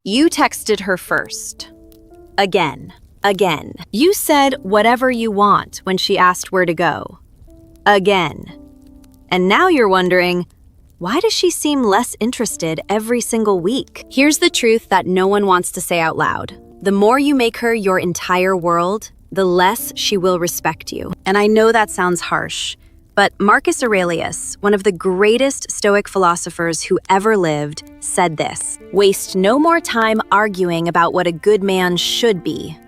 You texted her first. Again. You said whatever you want when she asked where to go. Again. And now you're wondering, why does she seem less interested every single week? Here's the truth that no one wants to say out loud. The more you make her your entire world, the less she will respect you. And I know that sounds harsh, but Marcus Aurelius, one of the greatest Stoic philosophers who ever lived, said this: "Waste no more time arguing about what a good man should be.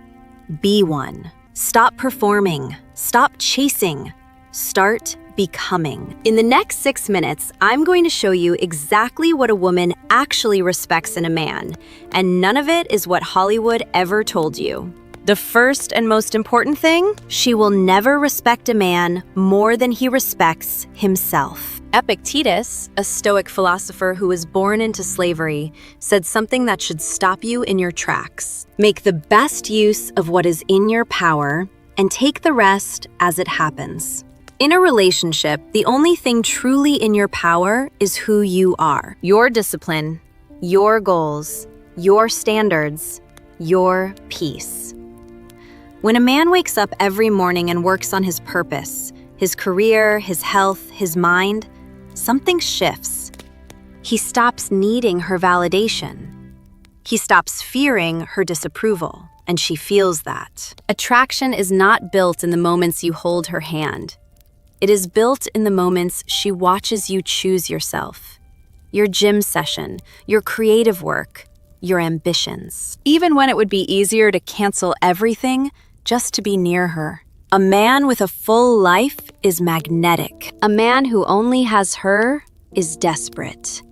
Be one. Stop performing. Stop chasing. Start becoming." In the next 6 minutes, I'm going to show you exactly what a woman actually respects in a man, and none of it is what Hollywood ever told you. The first and most important thing, she will never respect a man more than he respects himself. Epictetus, a Stoic philosopher who was born into slavery, said something that should stop you in your tracks. Make the best use of what is in your power and take the rest as it happens. In a relationship, the only thing truly in your power is who you are. Your discipline, your goals, your standards, your peace. When a man wakes up every morning and works on his purpose, his career, his health, his mind, something shifts. He stops needing her validation. He stops fearing her disapproval, and she feels that. Attraction is not built in the moments you hold her hand. It is built in the moments she watches you choose yourself, your gym session, your creative work, your ambitions. Even when it would be easier to cancel everything just to be near her. A man with a full life is magnetic. A man who only has her is desperate.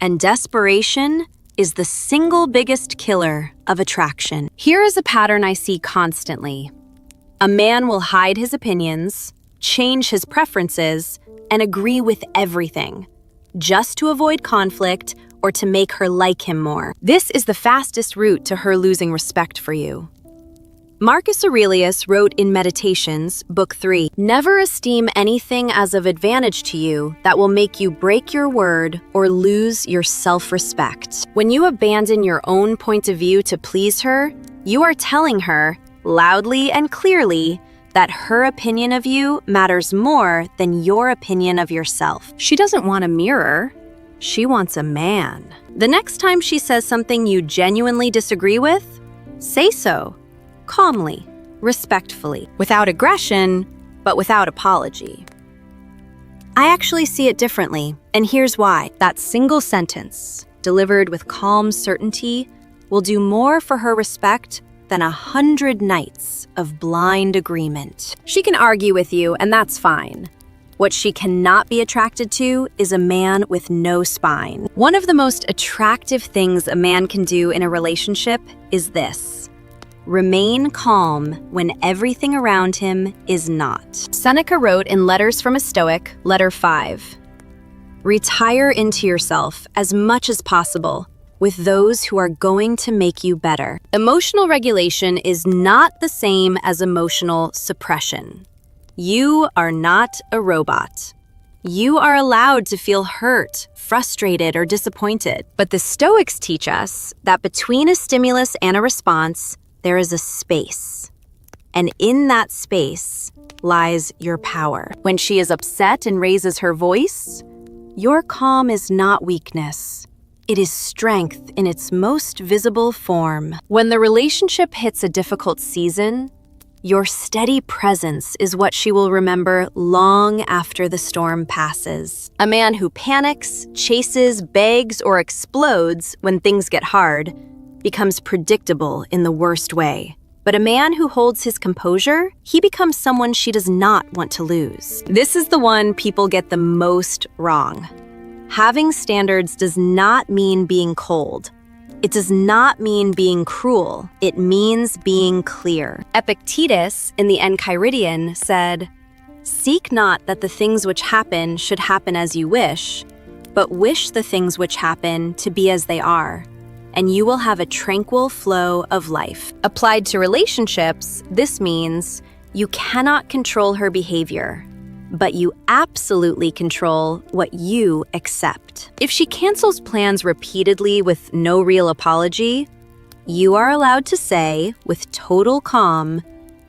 And desperation is the single biggest killer of attraction. Here is a pattern I see constantly. A man will hide his opinions, change his preferences, and agree with everything, just to avoid conflict or to make her like him more. This is the fastest route to her losing respect for you. Marcus Aurelius wrote in Meditations, Book 3, "Never esteem anything as of advantage to you that will make you break your word or lose your self-respect." When you abandon your own point of view to please her, you are telling her, loudly and clearly, that her opinion of you matters more than your opinion of yourself. She doesn't want a mirror. She wants a man. The next time she says something you genuinely disagree with, say so. Calmly, respectfully, without aggression, but without apology. I actually see it differently, and here's why. That single sentence, delivered with calm certainty, will do more for her respect than 100 nights of blind agreement. She can argue with you, and that's fine. What she cannot be attracted to is a man with no spine. One of the most attractive things a man can do in a relationship is this: remain calm when everything around him is not. Seneca wrote in Letters from a Stoic, Letter 5, "Retire into yourself as much as possible with those who are going to make you better." Emotional regulation is not the same as emotional suppression. You are not a robot. You are allowed to feel hurt, frustrated, or disappointed. But the Stoics teach us that between a stimulus and a response, there is a space. And in that space lies your power. When she is upset and raises her voice, your calm is not weakness. It is strength in its most visible form. When the relationship hits a difficult season, your steady presence is what she will remember long after the storm passes. A man who panics, chases, begs, or explodes when things get hard becomes predictable in the worst way. But a man who holds his composure, he becomes someone she does not want to lose. This is the one people get the most wrong. Having standards does not mean being cold. It does not mean being cruel. It means being clear. Epictetus, in the Enchiridion, said, "Seek not that the things which happen should happen as you wish, but wish the things which happen to be as they are, and you will have a tranquil flow of life." Applied to relationships, this means you cannot control her behavior, but you absolutely control what you accept. If she cancels plans repeatedly with no real apology, you are allowed to say, with total calm,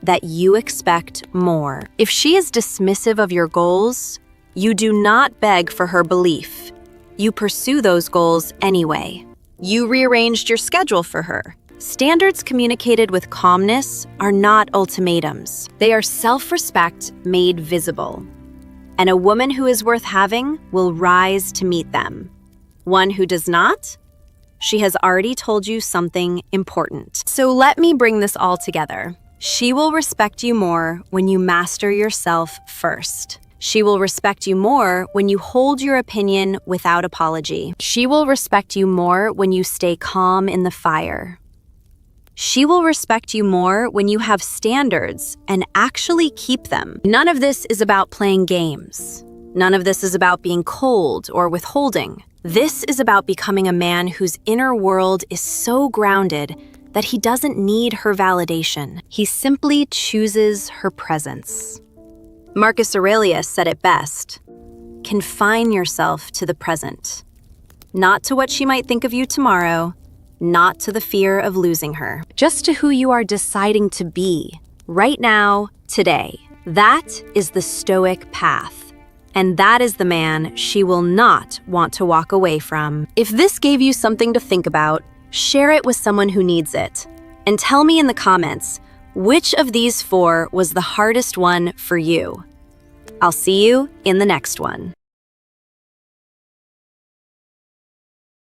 that you expect more. If she is dismissive of your goals, you do not beg for her belief. You pursue those goals anyway. You rearranged your schedule for her. Standards communicated with calmness are not ultimatums. They are self-respect made visible. And a woman who is worth having will rise to meet them. One who does not? She has already told you something important. So let me bring this all together. She will respect you more when you master yourself first. She will respect you more when you hold your opinion without apology. She will respect you more when you stay calm in the fire. She will respect you more when you have standards and actually keep them. None of this is about playing games. None of this is about being cold or withholding. This is about becoming a man whose inner world is so grounded that he doesn't need her validation. He simply chooses her presence. Marcus Aurelius said it best: confine yourself to the present, not to what she might think of you tomorrow, not to the fear of losing her, just to who you are deciding to be, right now, today. That is the Stoic path, and that is the man she will not want to walk away from. If this gave you something to think about, share it with someone who needs it, and tell me in the comments, which of these 4 was the hardest one for you? I'll see you in the next one.